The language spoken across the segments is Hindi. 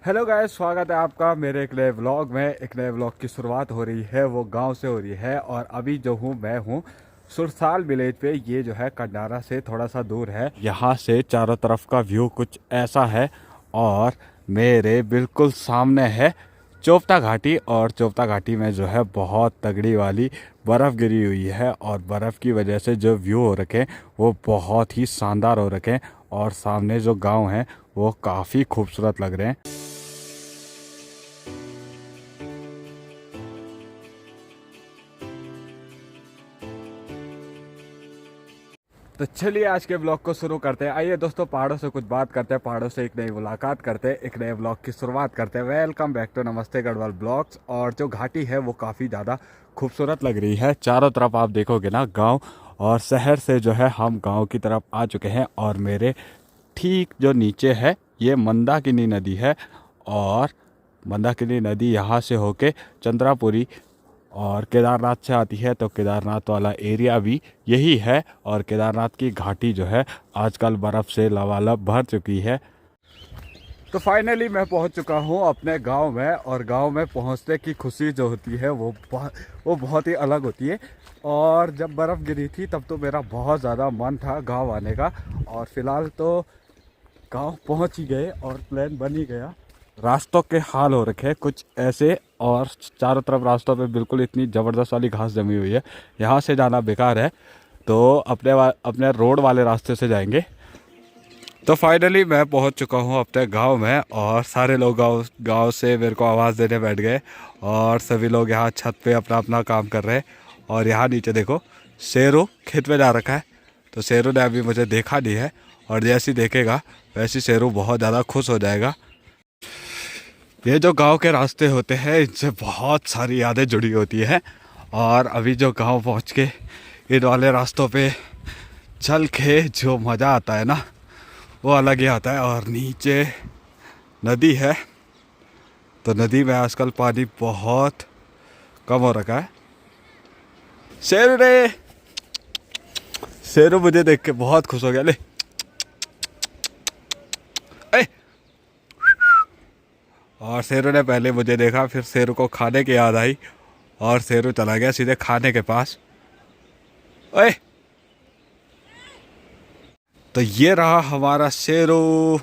हेलो गाइस, स्वागत है आपका मेरे एक नए व्लॉग में। एक नए व्लॉग की शुरुआत हो रही है, वो गांव से हो रही है। और अभी जो हूँ मैं हूँ सुरसाल विलेज पे। ये जो है कंडारा से थोड़ा सा दूर है। यहाँ से चारों तरफ का व्यू कुछ ऐसा है और मेरे बिल्कुल सामने है चोपता घाटी। और चोपता घाटी में जो है बहुत तगड़ी वाली बर्फ़ गिरी हुई है और बर्फ़ की वजह से जो व्यू हो रखे हैं वो बहुत ही शानदार हो रखे हैं। और सामने जो गांव हैं वो काफ़ी खूबसूरत लग रहे हैं। तो चलिए आज के ब्लॉग को शुरू करते हैं। आइए दोस्तों, पहाड़ों से कुछ बात करते हैं, पहाड़ों से एक नई मुलाकात करते हैं, एक नए ब्लॉग की शुरुआत करते हैं। वेलकम बैक टू नमस्ते गढ़वाल ब्लॉग्स। और जो घाटी है वो काफ़ी ज़्यादा खूबसूरत लग रही है। चारों तरफ आप देखोगे ना गांव, और शहर से जो है हम गांव की तरफ आ चुके हैं। और मेरे ठीक जो नीचे है ये मंदाकिनी नदी है। और मंदाकिनी नदी यहाँ से होके चंद्रापुरी और केदारनाथ से आती है। तो केदारनाथ वाला एरिया भी यही है। और केदारनाथ की घाटी जो है आजकल बर्फ़ से लबालब भर चुकी है। तो फाइनली मैं पहुंच चुका हूं अपने गांव में। और गांव में पहुंचने की खुशी जो होती है वो बहुत ही अलग होती है। और जब बर्फ़ गिरी थी तब तो मेरा बहुत ज़्यादा मन था गांव आने का। और फिलहाल तो गांव पहुंच ही गए और प्लान बन ही गया। रास्तों के हाल हो रखे हैं कुछ ऐसे, और चारों तरफ रास्तों पे बिल्कुल इतनी ज़बरदस्त वाली घास जमी हुई है। यहाँ से जाना बेकार है, तो अपने रोड वाले रास्ते से जाएंगे। तो फाइनली मैं पहुँच चुका हूँ अपने गांव में। और सारे लोग गांव से मेरे को आवाज़ देने बैठ गए। और सभी लोग यहाँ छत पे अपना अपना काम कर रहे हैं। और यहाँ नीचे देखो शेरू खेत में जा रखा है। तो शेरू ने अभी मुझे देखा नहीं है, और जैसे ही देखेगा वैसे शेरू बहुत ज़्यादा खुश हो जाएगा। ये जो गांव के रास्ते होते हैं इनसे बहुत सारी यादें जुड़ी होती हैं। और अभी जो गांव पहुंच के इन वाले रास्तों पे चल के जो मज़ा आता है ना वो अलग ही आता है। और नीचे नदी है, तो नदी में आजकल पानी बहुत कम हो रखा है। शेरू रे, शेरू मुझे देख के बहुत खुश हो गया। ले ए! और शेरू ने पहले मुझे देखा, फिर शेरू को खाने की याद आई और शेरू चला गया सीधे खाने के पास। ओए! तो ये रहा हमारा शेरू,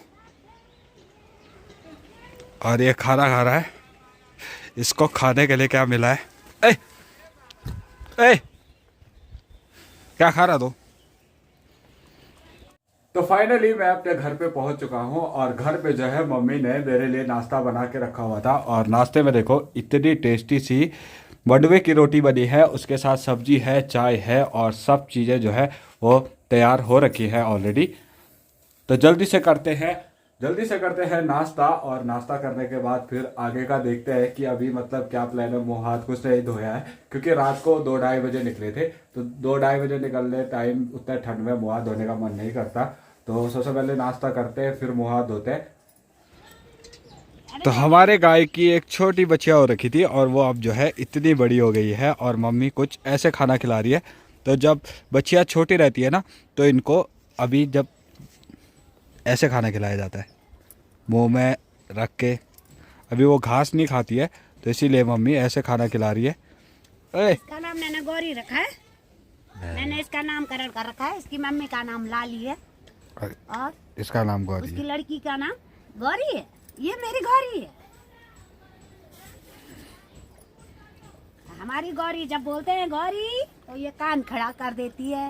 और ये खाना खा रहा है। इसको खाने के लिए क्या मिला है? ए! ए! क्या खा रहा तू? तो फाइनली मैं अपने घर पे पहुंच चुका हूं। और घर पे जो है मम्मी ने मेरे लिए नाश्ता बना के रखा हुआ था। और नाश्ते में देखो इतनी टेस्टी सी मंडवे की रोटी बनी है, उसके साथ सब्जी है, चाय है, और सब चीज़ें जो है वो तैयार हो रखी है ऑलरेडी। तो जल्दी से करते हैं नाश्ता। और नाश्ता करने के बाद फिर आगे का देखते हैं कि अभी मतलब क्या प्लान है। मुँह हाथ कुछ नहीं धोया है क्योंकि रात को 2-2:30 निकले थे। तो 2-2:30 निकलने टाइम उतने ठंड में मुँह हाथ धोने का मन नहीं करता। तो सबसे पहले नाश्ता करते हैं, फिर मुँह हाथ धोते हैं। तो हमारे गाय की एक छोटी बच्चिया हो रखी थी और वो अब जो है इतनी बड़ी हो गई है। और मम्मी कुछ ऐसे खाना खिला रही है। तो जब बच्चियाँ छोटी रहती है ना तो इनको अभी जब ऐसे खाना खिलाया जाता है मुंह में रख के। अभी वो घास नहीं खाती है तो इसीलिए मम्मी ऐसे खाना खिला रही है। इसका नाम मैंने गौरी रखा है। मैंने इसका नामकरण कर रखा है। इसकी मम्मी का नाम लाली है और इसका नाम गौरी उसकी लड़की का नाम गौरी है। ये मेरी गौरी है। हमारी गौरी जब बोलते हैं गौरी तो ये कान खड़ा कर देती है।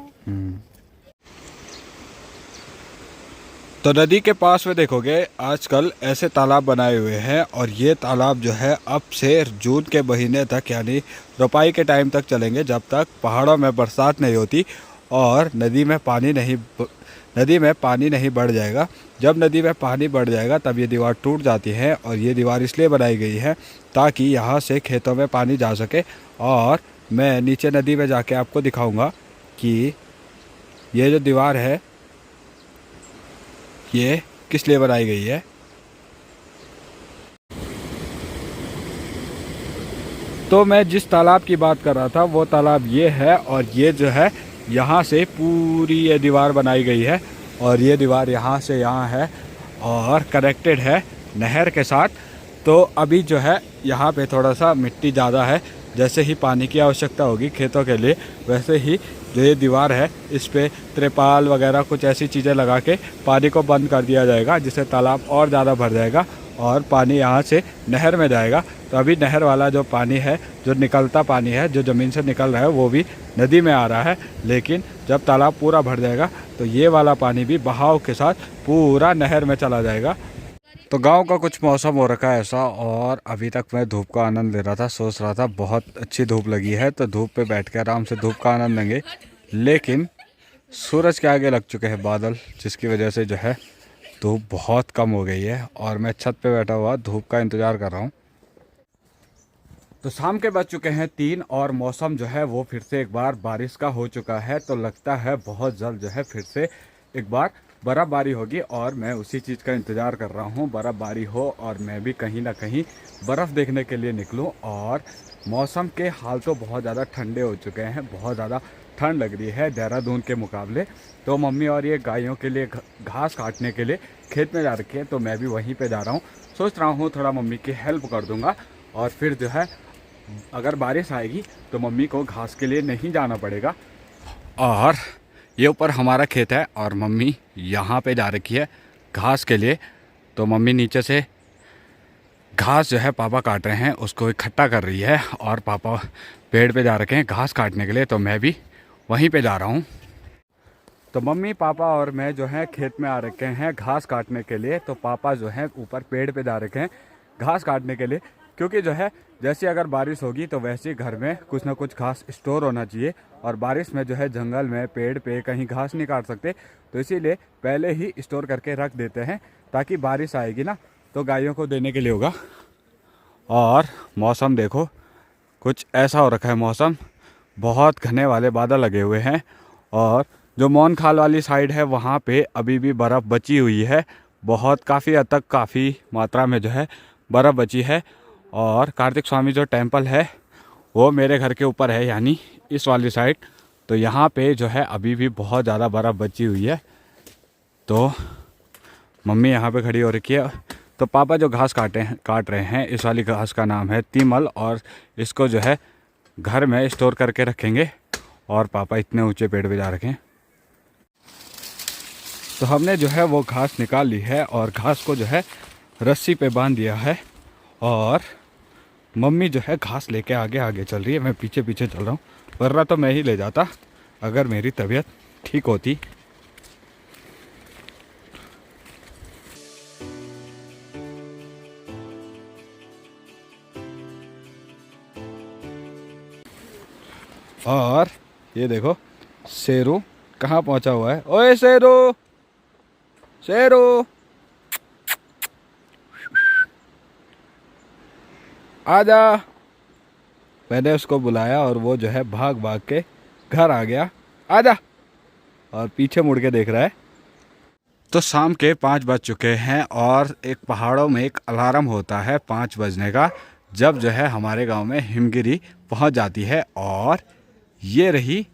तो नदी के पास में देखोगे आजकल ऐसे तालाब बनाए हुए हैं। और ये तालाब जो है अब से जून के महीने तक यानी रोपाई के टाइम तक चलेंगे, जब तक पहाड़ों में बरसात नहीं होती और नदी में पानी नहीं बढ़ जाएगा। जब नदी में पानी बढ़ जाएगा तब ये दीवार टूट जाती है। और ये दीवार इसलिए बनाई गई है ताकि यहाँ से खेतों में पानी जा सके। और मैं नीचे नदी में जाके आपको दिखाऊंगा कि ये जो दीवार है ये किस लिए बनाई गई है। तो मैं जिस तालाब की बात कर रहा था वो तालाब ये है। और ये जो है यहाँ से पूरी ये दीवार बनाई गई है। और ये दीवार यहाँ से यहाँ है और कनेक्टेड है नहर के साथ। तो अभी जो है यहाँ पे थोड़ा सा मिट्टी ज़्यादा है, जैसे ही पानी की आवश्यकता होगी खेतों के लिए वैसे ही जो ये दीवार है इस पर त्रिपाल वगैरह कुछ ऐसी चीज़ें लगा के पानी को बंद कर दिया जाएगा, जिससे तालाब और ज़्यादा भर जाएगा और पानी यहाँ से नहर में जाएगा। तो अभी नहर वाला जो पानी है, जो निकलता पानी है, जो ज़मीन से निकल रहा है वो भी नदी में आ रहा है, लेकिन जब तालाब पूरा भर जाएगा तो ये वाला पानी भी बहाव के साथ पूरा नहर में चला जाएगा। तो गांव का कुछ मौसम हो रखा है ऐसा, और अभी तक मैं धूप का आनंद ले रहा था, सोच रहा था बहुत अच्छी धूप लगी है तो धूप पे बैठ के आराम से धूप का आनंद लेंगे, लेकिन सूरज के आगे लग चुके हैं बादल, जिसकी वजह से जो है धूप बहुत कम हो गई है और मैं छत पे बैठा हुआ धूप का इंतज़ार कर रहा हूँ। तो शाम के बज चुके हैं 3 और मौसम जो है वो फिर से एक बार बारिश का हो चुका है। तो लगता है बहुत जल्द जो है फिर से एक बार बर्फ़बारी होगी और मैं उसी चीज़ का इंतज़ार कर रहा हूँ, बर्फ़बारी हो और मैं भी कहीं ना कहीं बर्फ़ देखने के लिए निकलूँ। और मौसम के हाल तो बहुत ज़्यादा ठंडे हो चुके हैं, बहुत ज़्यादा ठंड लग रही है देहरादून के मुकाबले। तो मम्मी और ये गायों के लिए घास काटने के लिए खेत में जा रखी है, तो मैं भी वहीं पे जा रहा हूँ। सोच रहा हूँ थोड़ा मम्मी की हेल्प कर दूँगा और फिर जो है अगर बारिश आएगी तो मम्मी को घास के लिए नहीं जाना पड़ेगा। और ये ऊपर हमारा खेत है और मम्मी यहाँ पे जा रखी है घास के लिए। तो मम्मी नीचे से घास जो है पापा काट रहे हैं उसको इकट्ठा कर रही है और पापा पेड़ पे जा रखे हैं घास काटने के लिए, तो मैं भी वहीं पे जा रहा हूँ। तो मम्मी पापा और मैं जो है खेत में आ रखे हैं घास काटने के लिए। तो पापा जो है ऊपर पेड़ पे जा रखे हैं घास काटने के लिए, क्योंकि जो है जैसे अगर बारिश होगी तो वैसे ही घर में कुछ ना कुछ घास स्टोर होना चाहिए, और बारिश में जो है जंगल में पेड़ पे कहीं घास नहीं काट सकते, तो इसीलिए पहले ही स्टोर करके रख देते हैं ताकि बारिश आएगी ना तो गायों को देने के लिए होगा। और मौसम देखो कुछ ऐसा हो रखा है, मौसम बहुत घने वाले बादल लगे हुए हैं और जो मौन खाल वाली साइड है वहाँ पे अभी भी बर्फ़ बची हुई है, बहुत काफ़ी हद तक काफ़ी मात्रा में जो है बर्फ़ बची है। और कार्तिक स्वामी जो टेंपल है वो मेरे घर के ऊपर है, यानी इस वाली साइड, तो यहाँ पे जो है अभी भी बहुत ज़्यादा बर्फ़ बची हुई है। तो मम्मी यहाँ पे खड़ी हो रखी है। तो पापा जो घास काट रहे हैं इस वाली घास का नाम है तीमल, और इसको जो है घर में स्टोर करके रखेंगे। और पापा इतने ऊंचे पेड़ पे जा रखे हैं। तो हमने जो है वो घास निकाल ली है और घास को जो है रस्सी पे बांध दिया है, और मम्मी जो है घास लेके आगे आगे चल रही है, मैं पीछे पीछे चल रहा हूँ, वरना तो मैं ही ले जाता अगर मेरी तबीयत ठीक होती। और ये देखो शेरू कहाँ पहुँचा हुआ है। ओए शेरू, शेरू आजा। मैंने उसको बुलाया और वो जो है भाग भाग के घर आ गया, आजा, और पीछे मुड़ के देख रहा है। तो शाम के 5 बज चुके हैं और एक पहाड़ों में एक अलार्म होता है 5 बजने का, जब जो है हमारे गांव में हिमगिरी पहुंच जाती है। और ये रही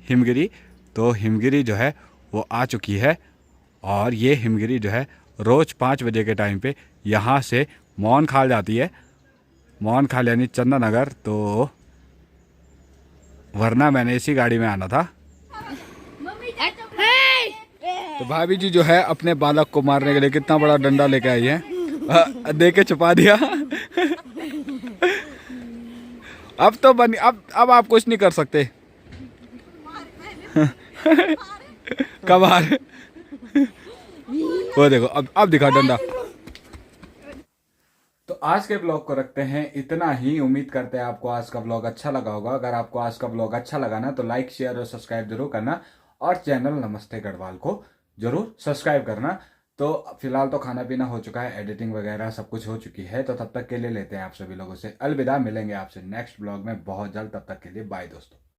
हिमगिरी। तो हिमगिरी जो है वो आ चुकी है, और ये हिमगिरी जो है रोज़ 5 बजे के टाइम पे यहाँ से मौन खाल जाती है, मौन खाल यानी चंदन नगर। तो वरना मैंने इसी गाड़ी में आना था। तो भाभी जी जो है अपने बालक को मारने के लिए कितना बड़ा डंडा लेके आई है, दे के छुपा दिया। अब तो अब आप कुछ नहीं कर सकते। कब आ रहे? वो देखो अब दिखा डंडा। तो आज के ब्लॉग को रखते हैं इतना ही। उम्मीद करते हैं आपको आज का ब्लॉग अच्छा लगा होगा। अगर आपको आज का ब्लॉग अच्छा लगा ना तो लाइक शेयर और सब्सक्राइब जरूर करना, और चैनल नमस्ते गढ़वाल को जरूर सब्सक्राइब करना। तो फिलहाल तो खाना पीना हो चुका है, एडिटिंग वगैरह सब कुछ हो चुकी है, तो तब तक के लिए लेते हैं आप सभी लोगों से अलविदा। मिलेंगे आपसे नेक्स्ट ब्लॉग में बहुत जल्द, तब तक के लिए बाय दोस्तों।